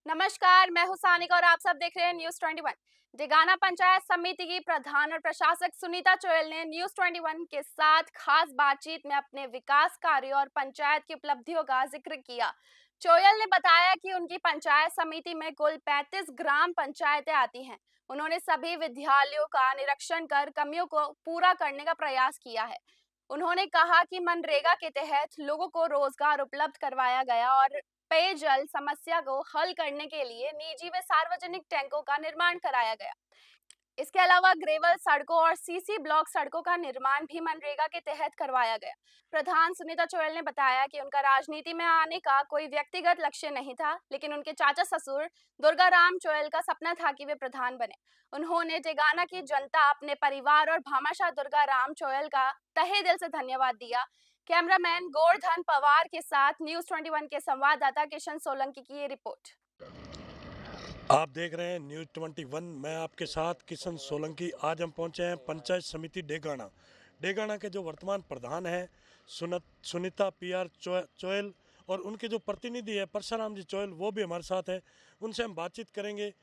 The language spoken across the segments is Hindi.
नमस्कार, मैं हूं सानिका और आप सब देख रहे हैं न्यूज 21। डेगाना पंचायत समिति की प्रधान और प्रशासक सुनीता चोयल ने न्यूज 21 के साथ खास बातचीत में अपने विकास कार्यों और पंचायत की उपलब्धियों का जिक्र किया। चोयल ने बताया कि उनकी पंचायत समिति में कुल 35 ग्राम पंचायतें आती हैं। उन्होंने सभी विद्यालयों का निरीक्षण कर कमियों को पूरा करने का प्रयास किया है। उन्होंने कहा कि मनरेगा के तहत लोगों को रोजगार उपलब्ध करवाया गया और पेयजल समस्या को हल करने के लिए निजी व सार्वजनिक टैंकों का निर्माण कराया गया। इसके अलावा ग्रेवल सड़कों और सीसी ब्लॉक सड़कों का निर्माण भी मनरेगा के तहत करवाया गया। प्रधान सुनीता चोयल ने बताया कि उनका राजनीति में आने का कोई व्यक्तिगत लक्ष्य नहीं था, लेकिन उनके चाचा ससुर दुर्गाराम चोयल का सपना था कि वे प्रधान बने। उन्होंने डेगाना की जनता, अपने परिवार और भामाशाह दुर्गाराम चोयल का तहे दिल से धन्यवाद दिया। कैमरामैन गोवर्धन पवार के साथ न्यूज 21 के संवाददाता किशन सोलंकी की ये रिपोर्ट। आप देख रहे हैं न्यूज 21। मैं आपके साथ किशन सोलंकी। आज हम पहुंचे हैं पंचायत समिति डेगाना। डेगाना के जो वर्तमान प्रधान हैं सुनीता पीआर चोयल, और उनके जो प्रतिनिधि है परसाराम जी चोयल, वो भी हमारे साथ है। उनसे हम बातचीत करेंगे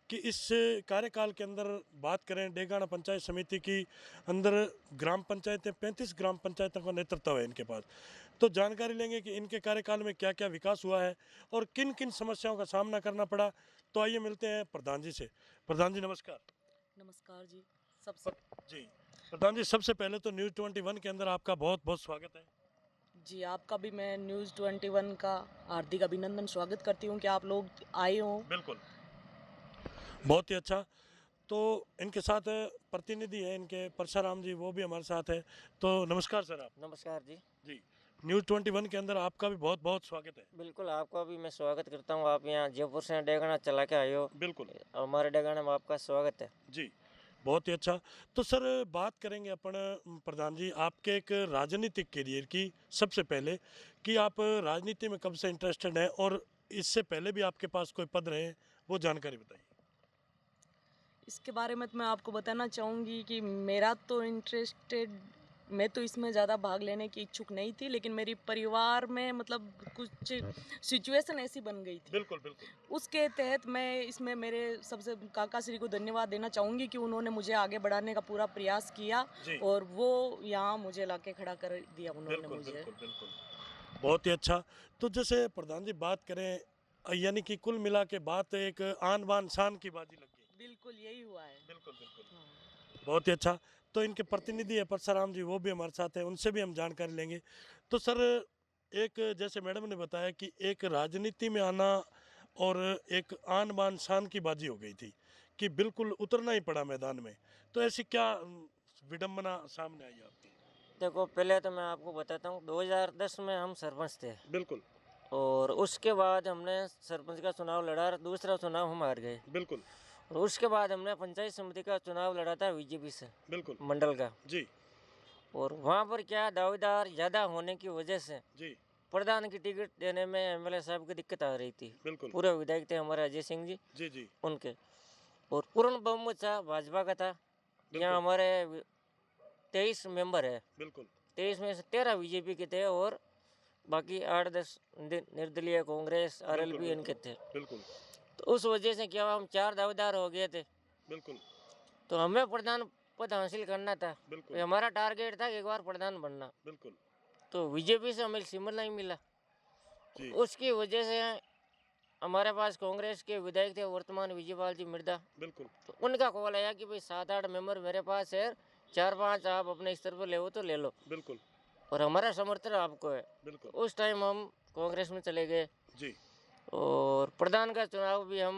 कि इस कार्यकाल के अंदर बात करें डेगाना पंचायत समिति की अंदर ग्राम पंचायतें 35 ग्राम पंचायतों का नेतृत्व है इनके पास। तो जानकारी लेंगे कि इनके कार्यकाल में क्या क्या विकास हुआ है और किन किन समस्याओं का सामना करना पड़ा। तो आइए मिलते हैं प्रधान जी से। प्रधान जी नमस्कार। नमस्कार जी। सबसे जी प्रधान जी, सबसे पहले तो न्यूज़ 21 के अंदर आपका बहुत बहुत स्वागत है। जी, आपका भी मैं न्यूज़ 21 का हार्दिक अभिनंदन स्वागत करती हूँ कि आप लोग आए हो। बिल्कुल, बहुत ही अच्छा। तो इनके साथ प्रतिनिधि हैं इनके परसाराम जी, वो भी हमारे साथ है। तो नमस्कार सर। आप नमस्कार जी। जी न्यूज़ 21 के अंदर आपका भी बहुत बहुत स्वागत है। बिल्कुल, आपका भी मैं स्वागत करता हूँ। आप यहाँ जयपुर से डेगाना चला के आए हो। बिल्कुल हमारे डेगाना में आपका स्वागत है। जी, बहुत ही अच्छा। तो सर बात करेंगे अपन प्रधान जी आपके एक राजनीतिक करियर की। सबसे पहले कि आप राजनीति में कब से इंटरेस्टेड हैं और इससे पहले भी आपके पास कोई पद रहे हैं, वो जानकारी बताइए। इसके बारे में तो मैं आपको बताना चाहूँगी कि मेरा तो मैं तो इसमें ज़्यादा भाग लेने की इच्छुक नहीं थी, लेकिन मेरी परिवार में मतलब कुछ सिचुएशन ऐसी बन गई थी। बिल्कुल बिल्कुल उसके तहत मैं इसमें मेरे सबसे काका श्री को धन्यवाद देना चाहूँगी कि उन्होंने मुझे आगे बढ़ाने का पूरा प्रयास किया जी। और वो यहाँ मुझे लाके खड़ा कर दिया उन्होंने बिल्कुल मुझे। बिल्कुल बिल्कुल, बहुत ही अच्छा। तो जैसे प्रधान जी बात करें, यानी कि कुल मिला के बात एक आन बान शान की बाजी लग गई। बिल्कुल यही हुआ है। बिल्कुल बिल्कुल, हाँ। बहुत ही अच्छा। तो इनके प्रतिनिधि है परसाराम जी, वो भी हमारे साथ हैं, उनसे भी हम जानकारी लेंगे। तो सर एक जैसे मैडम ने बताया कि एक राजनीति में आना और एक आन बान शान की बाजी हो गई थी कि बिल्कुल उतरना ही पड़ा मैदान में। तो ऐसी क्या विडंबना सामने आई आपकी? देखो, पहले तो मैं आपको बताता हूँ, 2010 में हम सरपंच थे बिल्कुल और उसके बाद हमने सरपंच का चुनाव लड़ा और दूसरा चुनाव हम हार गए। बिल्कुल और उसके बाद हमने पंचायत समिति का चुनाव लड़ा था बीजेपी से, बिल्कुल मंडल का। जी और वहाँ पर क्या दावेदार ज़्यादा होने की वजह से जी प्रधान की टिकट देने में एमएलए साहब की दिक्कत आ रही थी। बिल्कुल पूरे विधायक थे हमारे अजय सिंह जी, जी जी उनके। और पूर्ण बहुमत था भाजपा का था। यहाँ बिल्कुल हमारे 23 मेंबर है, बिल्कुल 23 में से 13 बीजेपी के थे और बाकी 8-10 निर्दलीय, कांग्रेस, बिल्कुल आरएलपी इनके बिल्कुल थे। बिल्कुल तो उस वजह से क्या हुआ, हम 4 दावेदार हो गए थे। बिल्कुल तो हमें प्रधान पद हासिल करना था। बिल्कुल ये हमारा टारगेट था कि एक बार प्रधान बनना। बिल्कुल तो बीजेपी से हमें सिमर नहीं मिला। जी उसकी वजह से हमारे पास कांग्रेस के विधायक थे वर्तमान विजयपाल जी मिर्दा। बिल्कुल तो उनका कॉल आया कि भाई 7-8 मेंबर मेरे पास है, 4-5 आप अपने स्तर पर ले हो तो ले लो बिल्कुल और हमारा समर्थन आपको है। तो बिल्कुल उस टाइम हम कांग्रेस में चले गए जी और प्रधान का चुनाव भी हम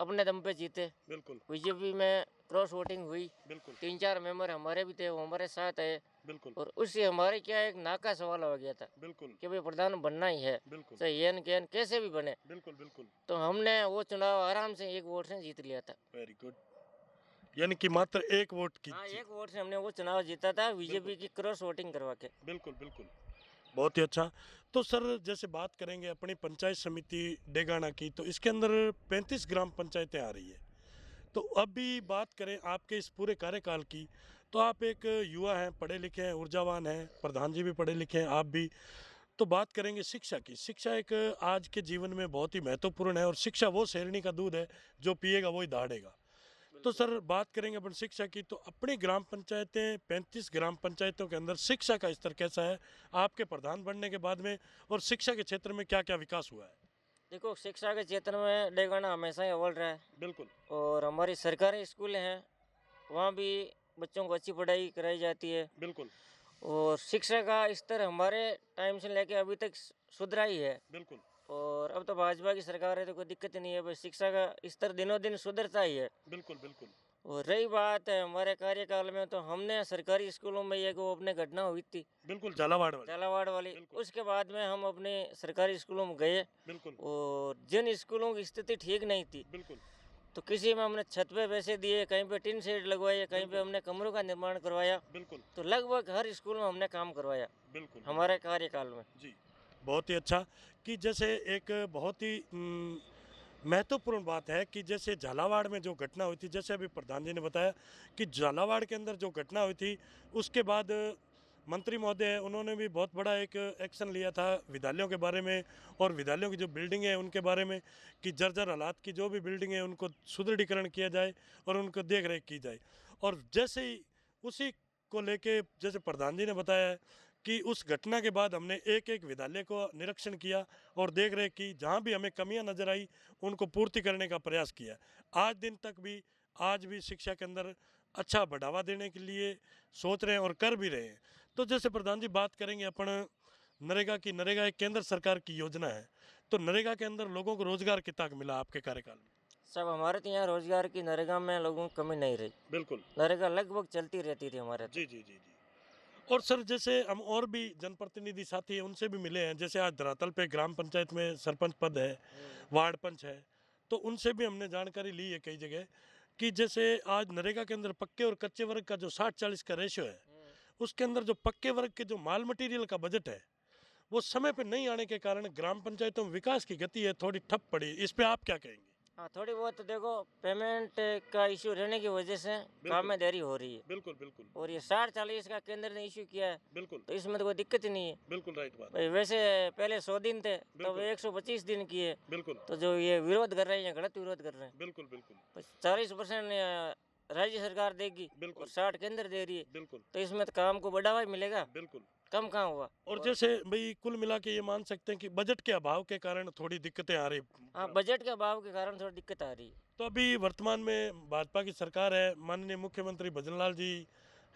अपने दम पे जीते। बिल्कुल बीजेपी में क्रॉस वोटिंग हुई, बिल्कुल 3-4 मेंबर हमारे भी थे, वो हमारे साथ आए बिल्कुल और उससे हमारे क्या एक नाका सवाल हो गया था बिल्कुल कि भाई प्रधान बनना ही है, बिल्कुल चाहे येन कैन कैसे भी बने। बिल्कुल बिल्कुल तो हमने वो चुनाव आराम से 1 वोट से जीत लिया था। Very good. यानी कि मात्र एक वोट की हाँ, जीत। 1 वोट से हमने वो चुनाव जीता था बिल्कुल बीजेपी की क्रॉस वोटिंग करवा के। बिल्कुल बिल्कुल, बहुत ही अच्छा। तो सर जैसे बात करेंगे अपनी पंचायत समिति डेगाना की, तो इसके अंदर 35 ग्राम पंचायतें आ रही है। तो अभी बात करें आपके इस पूरे कार्यकाल की, तो आप एक युवा हैं, पढ़े लिखे हैं, ऊर्जावान हैं, प्रधान जी भी पढ़े लिखे हैं, आप भी। तो बात करेंगे शिक्षा की। शिक्षा एक आज के जीवन में बहुत ही महत्वपूर्ण है और शिक्षा वो शेरनी का दूध है जो पिएगा वही दहाड़ेगा। तो सर बात करेंगे अपन शिक्षा की, तो अपनी ग्राम पंचायतें 35 ग्राम पंचायतों के अंदर शिक्षा का स्तर कैसा है आपके प्रधान बनने के बाद में, और शिक्षा के क्षेत्र में क्या क्या विकास हुआ है? देखो, शिक्षा के क्षेत्र में डेगाना हमेशा ही अव्वल रहा है। बिल्कुल और हमारी सरकारी स्कूल हैं, वहाँ भी बच्चों को अच्छी पढ़ाई कराई जाती है। बिल्कुल और शिक्षा का स्तर हमारे टाइम से लेके अभी तक सुधरा ही है। बिल्कुल और अब तो भाजपा की सरकार है तो कोई दिक्कत नहीं है, बस शिक्षा का स्तर दिनों दिन सुधरता ही है। बिल्कुल बिल्कुल और रही बात है हमारे कार्यकाल में, तो हमने सरकारी स्कूलों में एक वो अपने घटना हुई थी बिल्कुल झालावाड़ वाली। झालावाड़ वाली, बिल्कुल। उसके बाद में हम अपने सरकारी स्कूलों में गए। बिल्कुल और जिन स्कूलों की स्थिति ठीक नहीं थी, बिल्कुल तो किसी में हमने छत पे पैसे दिए, कहीं पे टिन शेड लगवाए, कहीं पे हमने कमरों का निर्माण करवाया। बिल्कुल तो लगभग हर स्कूल में हमने काम करवाया बिल्कुल हमारे कार्यकाल में। जी। बहुत ही अच्छा कि जैसे एक बहुत ही महत्वपूर्ण बात है कि जैसे झालावाड़ में जो घटना हुई थी, जैसे अभी प्रधान जी ने बताया कि झालावाड़ के अंदर जो घटना हुई थी उसके बाद मंत्री महोदय हैं, उन्होंने भी बहुत बड़ा एक एक्शन लिया था विद्यालयों के बारे में और विद्यालयों की जो बिल्डिंग है उनके बारे में कि जर्जर हालात की जो भी बिल्डिंग है उनको सुदृढ़ीकरण किया जाए और उनको देख रेख की जाए। और जैसे ही उसी को लेके जैसे प्रधान जी ने बताया है कि उस घटना के बाद हमने एक एक विद्यालय को निरीक्षण किया और देख रेख की, जहाँ भी हमें कमियां नजर आई उनको पूर्ति करने का प्रयास किया। आज दिन तक भी आज भी शिक्षा के अंदर अच्छा बढ़ावा देने के लिए सोच रहे हैं और कर भी रहे हैं। तो जैसे प्रधान जी बात करेंगे अपन नरेगा की। नरेगा एक केंद्र सरकार की योजना है, तो नरेगा के अंदर लोगों को रोजगार कितना मिला आपके कार्यकाल में? सब हमारे तो यहाँ रोजगार की नरेगा में लोगों की कमी नहीं रही। बिल्कुल नरेगा लगभग चलती रहती थी हमारे तो। जी जी जी जी। और सर जैसे हम और भी जनप्रतिनिधि साथी हैं उनसे भी मिले हैं, जैसे आज धरातल पे ग्राम पंचायत में सरपंच पद है, वार्ड पंच है, तो उनसे भी हमने जानकारी ली है कई जगह कि जैसे आज नरेगा के अंदर पक्के और कच्चे वर्ग का जो 60-40 का रेशियो है, उसके अंदर जो पक्के वर्ग के जो माल मटेरियल का बजट है वो समय पे नहीं आने के कारण ग्राम पंचायतों में विकास की गति है थोड़ी ठप पड़ी। इस पे आप क्या कहेंगे? हाँ, थोड़ी बहुत तो देखो, पेमेंट का इश्यू रहने की वजह से काम में देरी हो रही है। बिल्कुल बिल्कुल और ये 60-40 का केंद्र ने इश्यू किया है, बिल्कुल तो इसमें तो कोई दिक्कत ही नहीं है। बिल्कुल राइट बात। भाई वैसे पहले 100 दिन थे, तब बिल्कुल। 125 दिन किए। बिल्कुल तो जो ये विरोध कर रहे हैं, ये गलत विरोध कर रहे हैं। बिल्कुल बिल्कुल 40% राज्य सरकार देगी बिल्कुल। और 60 केंद्र दे रही है, बिल्कुल तो इसमें तो काम को बढ़ावा ही मिलेगा, बिल्कुल। कम कहाँ हुआ। और जैसे भाई कुल मिला के ये मान सकते हैं कि बजट के अभाव के कारण थोड़ी दिक्कतें आ रही। हाँ, बजट के अभाव के कारण थोड़ी दिक्कत आ रही है। तो अभी वर्तमान में भाजपा की सरकार है, माननीय मुख्यमंत्री भजनलाल जी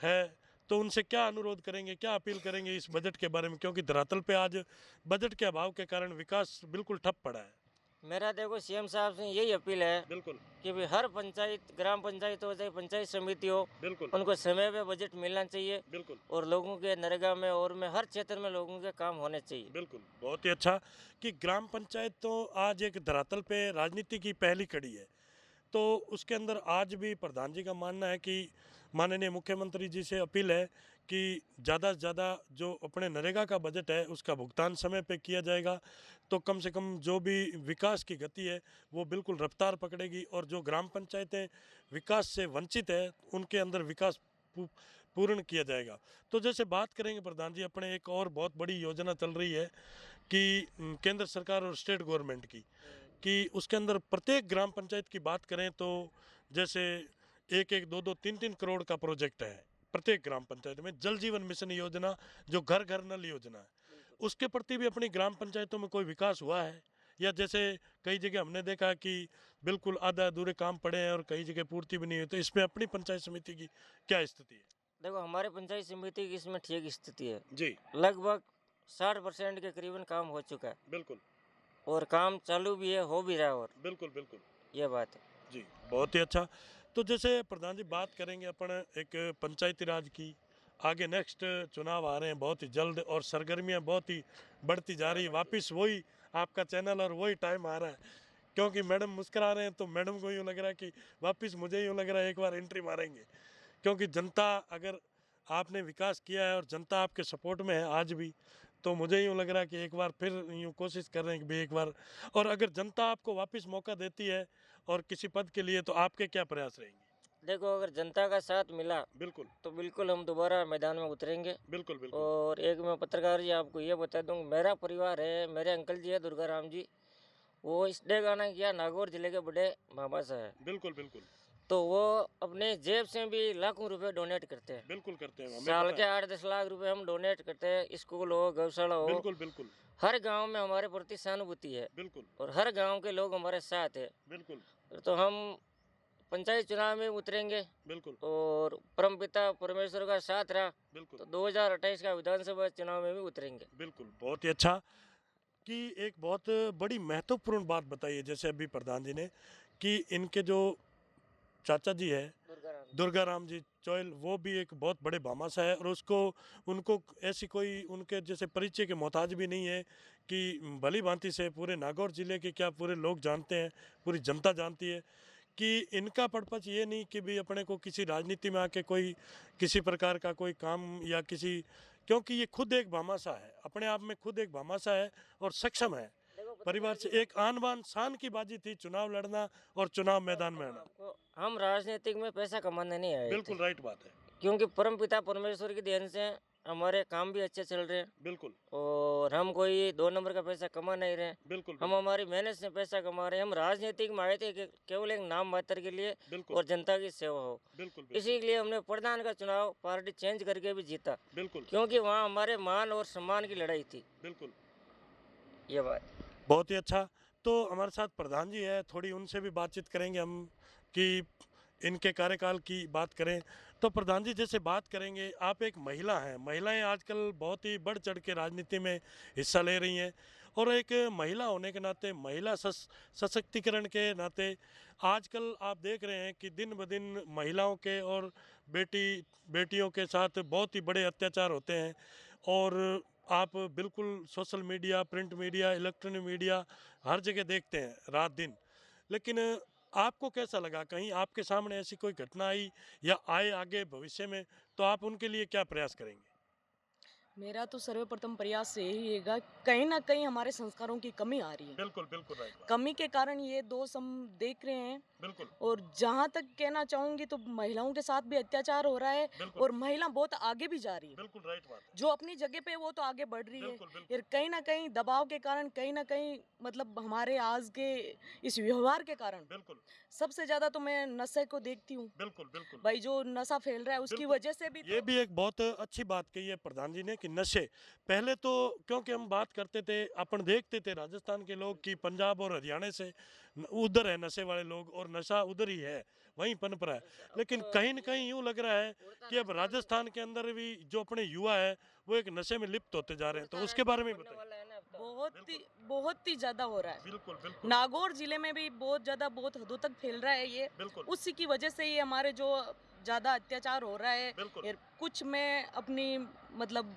है, तो उनसे क्या अनुरोध करेंगे, क्या अपील करेंगे इस बजट के बारे में, क्योंकि धरातल पे आज बजट के अभाव के कारण विकास बिल्कुल ठप पड़ा है? मेरा देखो सीएम साहब से यही अपील है बिल्कुल कि भाई हर पंचायत, ग्राम पंचायत हो चाहे पंचायत समिति हो, बिल्कुल उनको समय पे बजट मिलना चाहिए। बिल्कुल और लोगों के नरेगा में और में हर क्षेत्र में लोगों के काम होने चाहिए। बिल्कुल। बहुत ही अच्छा कि ग्राम पंचायत तो आज एक धरातल पे राजनीति की पहली कड़ी है, तो उसके अंदर आज भी प्रधान जी का मानना है कि माननीय मुख्यमंत्री जी से अपील है कि ज़्यादा से ज़्यादा जो अपने नरेगा का बजट है उसका भुगतान समय पे किया जाएगा, तो कम से कम जो भी विकास की गति है वो बिल्कुल रफ्तार पकड़ेगी और जो ग्राम पंचायतें विकास से वंचित है उनके अंदर विकास पूर्ण किया जाएगा। तो जैसे बात करेंगे प्रधान जी, अपने एक और बहुत बड़ी योजना चल रही है कि केंद्र सरकार और स्टेट गवर्नमेंट की, कि उसके अंदर प्रत्येक ग्राम पंचायत की बात करें तो जैसे 1-1, 2-2, 3-3 करोड़ का प्रोजेक्ट है प्रत्येक ग्राम पंचायत में। जल जीवन मिशन योजना जो घर घर नल योजना है, उसके प्रति भी अपनी ग्राम पंचायतों में कोई विकास हुआ है? या जैसे कई जगह हमने देखा कि बिल्कुल आधा अधूरे काम पड़े हैं और कई जगह पूर्ति भी नहीं हुई, तो इसमें अपनी पंचायत समिति की क्या स्थिति है? देखो, हमारे पंचायत समिति की इसमें ठीक स्थिति है। जी लगभग 60% के करीबन काम हो चुका है बिल्कुल और काम चालू भी है, हो भी रहा है। और बिल्कुल बिल्कुल ये बात है। जी। बहुत ही अच्छा। तो जैसे प्रधान जी बात करेंगे अपन एक पंचायती राज की, आगे नेक्स्ट चुनाव आ रहे हैं बहुत ही जल्द और सरगर्मियां बहुत ही बढ़ती जा रही है, वापस वही आपका चैनल और वही टाइम आ रहा है, क्योंकि मैडम मुस्कुरा रहे हैं तो मैडम को यूँ लग रहा है कि वापस मुझे यूँ लग रहा है एक बार एंट्री मारेंगे, क्योंकि जनता अगर आपने विकास किया है और जनता आपके सपोर्ट में है आज भी, तो मुझे यूँ लग रहा है कि एक बार फिर यूँ कोशिश कर रहे हैं कि भी एक बार, और अगर जनता आपको वापस मौका देती है और किसी पद के लिए, तो आपके क्या प्रयास रहेंगे? देखो अगर जनता का साथ मिला बिल्कुल तो बिल्कुल हम दोबारा मैदान में उतरेंगे। बिल्कुल बिल्कुल और एक मैं पत्रकार जी आपको ये बता दूं, मेरा परिवार है, मेरे अंकल जी है दुर्गा राम जी, वो इस डेगाना किया नागौर जिले के बड़े भामासा है। बिल्कुल बिल्कुल तो वो अपने जेब से भी लाखों रुपए डोनेट करते हैं। बिल्कुल करते हैं, हमें साल पता के है। 8-10 लाख रुपए हम डोनेट करते हैं, स्कूल हो, गौशाला हो, बिल्कुल बिल्कुल हर गांव में हमारे प्रति सहानुभूति है बिल्कुल और हर गांव के लोग हमारे साथ है। बिल्कुल तो हम पंचायत चुनाव में उतरेंगे बिल्कुल और परमपिता परमेश्वर का साथ रहा बिल्कुल तो 2028 का विधानसभा चुनाव में भी उतरेंगे। बिल्कुल बहुत ही अच्छा कि एक बहुत बड़ी महत्वपूर्ण बात बताई है जैसे अभी प्रधान जी ने कि इनके जो चाचा जी है दुर्गा राम जी। दुर्गा राम जी चौयल वो भी एक बहुत बड़े भामाशा है और उसको उनको ऐसी कोई उनके जैसे परिचय के मोहताज भी नहीं है कि भली भांति से पूरे नागौर जिले के क्या पूरे लोग जानते हैं, पूरी जनता जानती है कि इनका पर्पज ये नहीं कि भी अपने को किसी राजनीति में आके कोई किसी प्रकार का कोई काम या किसी, क्योंकि ये खुद एक भामाशा है, अपने आप में खुद एक भामाशा है और सक्षम है। देखो परिवार से एक आन बान शान की बाजी थी चुनाव लड़ना और चुनाव मैदान में आना। आपको हम राजनीतिक में पैसा कमाने नहीं आए थे, बिल्कुल राइट बात है। क्योंकि परमपिता परमेश्वर की देन से हमारे काम भी अच्छे चल रहे हैं बिल्कुल और हम कोई 2 नंबर का पैसा कमा नहीं रहे। बिल्कुल हम हमारी मेहनत से पैसा कमा रहे हैं। हम राजनीतिक में आए थे केवल एक नाम मात्र के लिए बिल्कुल और जनता की सेवा हो, बिल्कुल इसी के लिए हमने प्रधान का चुनाव पार्टी चेंज करके भी जीता, बिल्कुल क्योंकि वहाँ हमारे मान और सम्मान की लड़ाई थी। बिल्कुल ये बात बहुत ही अच्छा। तो हमारे साथ प्रधान जी है, थोड़ी उनसे भी बातचीत करेंगे हम कि इनके कार्यकाल की बात करें। तो प्रधान जी जैसे बात करेंगे, आप एक महिला हैं, महिलाएं आजकल बहुत ही बढ़ चढ़ के राजनीति में हिस्सा ले रही हैं और एक महिला होने के नाते महिला सशक्तिकरण के नाते आजकल आप देख रहे हैं कि दिन ब दिन महिलाओं के और बेटियों के साथ बहुत ही बड़े अत्याचार होते हैं और आप बिल्कुल social media, print media, electronic media हर जगह देखते हैं रात दिन। लेकिन आपको कैसा लगा, कहीं आपके सामने ऐसी कोई घटना आई या आए आगे भविष्य में, तो आप उनके लिए क्या प्रयास करेंगे? मेरा तो सर्वप्रथम प्रयास यही रहेगा, कहीं न कहीं हमारे संस्कारों की कमी आ रही है। बिल्कुल बिल्कुल राइट बात। कमी के कारण ये दोष हम देख रहे हैं बिल्कुल और जहाँ तक कहना चाहूँगी तो महिलाओं के साथ भी अत्याचार हो रहा है बिल्कुल और महिला बहुत आगे भी जा रही है। बिल्कुल राइट बात है। जो अपनी जगह पे वो तो आगे बढ़ रही है। बिल्कुल बिल्कुल और कहीं न कहीं दबाव के कारण, कहीं न कहीं मतलब हमारे आज के इस व्यवहार के कारण बिल्कुल सबसे ज़्यादा तो मैं नशे को देखती हूँ। बिल्कुल बिल्कुल भाई जो नशा फैल रहा है उसकी बिल्कुल। वजह से भी ये तो भी एक बहुत अच्छी बात कही है प्रधान जी ने कि नशे पहले तो, क्योंकि हम बात करते थे अपन देखते थे राजस्थान के लोग कि पंजाब और हरियाणा से उधर है नशे वाले लोग और नशा उधर ही है, वहीं पनप रहा है। लेकिन कहीं न कहीं यूँ लग रहा है कि अब राजस्थान के अंदर भी जो अपने युवा है वो एक नशे में लिप्त होते जा रहे हैं, तो उसके बारे में बताइए। बहुत ही ज़्यादा हो रहा है। बिल्कुल बिल्कुल नागौर जिले में भी बहुत ज़्यादा बहुत हदों तक फैल रहा है ये। बिल्कुल उसी की वजह से ये हमारे जो ज़्यादा अत्याचार हो रहा है। बिल्कुल और कुछ मैं अपनी मतलब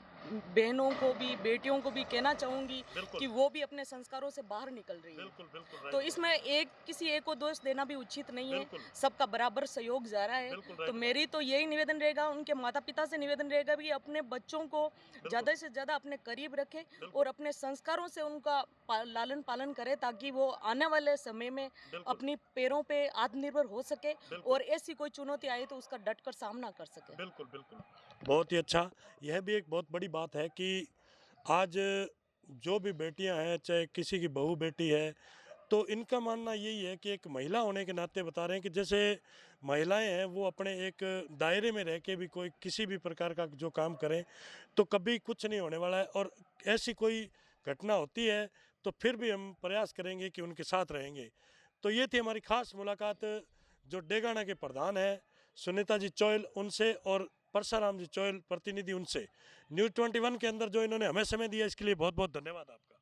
बहनों को भी बेटियों को भी कहना चाहूँगी बिल्कुल कि वो भी अपने संस्कारों से बाहर निकल रही है। बिल्कुल बिल्कुल तो राइट इसमें किसी एक को दोष देना भी उचित नहीं है। बिल्कुल सबका बराबर सहयोग जा रहा है। बिल्कुल तो राइट मेरी तो यही निवेदन रहेगा, उनके माता पिता से निवेदन रहेगा भी अपने बच्चों को ज़्यादा से ज़्यादा अपने करीब रखें बिल्कुल और अपने संस्कारों से उनका लालन पालन करें ताकि वो आने वाले समय में बिल्कुल अपनी पैरों पे आत्मनिर्भर हो सके बिल्कुल और ऐसी कोई चुनौती आए तो उसका डट कर सामना कर सके। बिल्कुल बिल्कुल बहुत ही अच्छा। यह भी एक बहुत बड़ी बात है कि आज जो भी बेटियां हैं, चाहे किसी की बहू बेटी है, तो इनका मानना यही है कि एक महिला होने के नाते बता रहे हैं कि जैसे महिलाएं हैं वो अपने एक दायरे में रह के भी कोई किसी भी प्रकार का जो काम करें तो कभी कुछ नहीं होने वाला है और ऐसी कोई घटना होती है तो फिर भी हम प्रयास करेंगे कि उनके साथ रहेंगे। तो ये थी हमारी खास मुलाकात जो डेगाना के प्रधान हैं सुनीता जी चौयल उनसे और परसाराम जी चौयल प्रतिनिधि उनसे। न्यूज़ 21 के अंदर जो इन्होंने हमें समय दिया इसके लिए बहुत बहुत धन्यवाद आपका।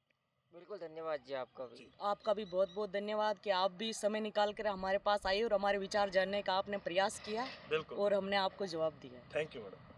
बिल्कुल धन्यवाद जी आपका भी। आपका भी बहुत बहुत धन्यवाद कि आप भी समय निकाल कर हमारे पास आए और हमारे विचार जानने का आपने प्रयास किया बिल्कुल और हमने आपको जवाब दिया। Thank you madam.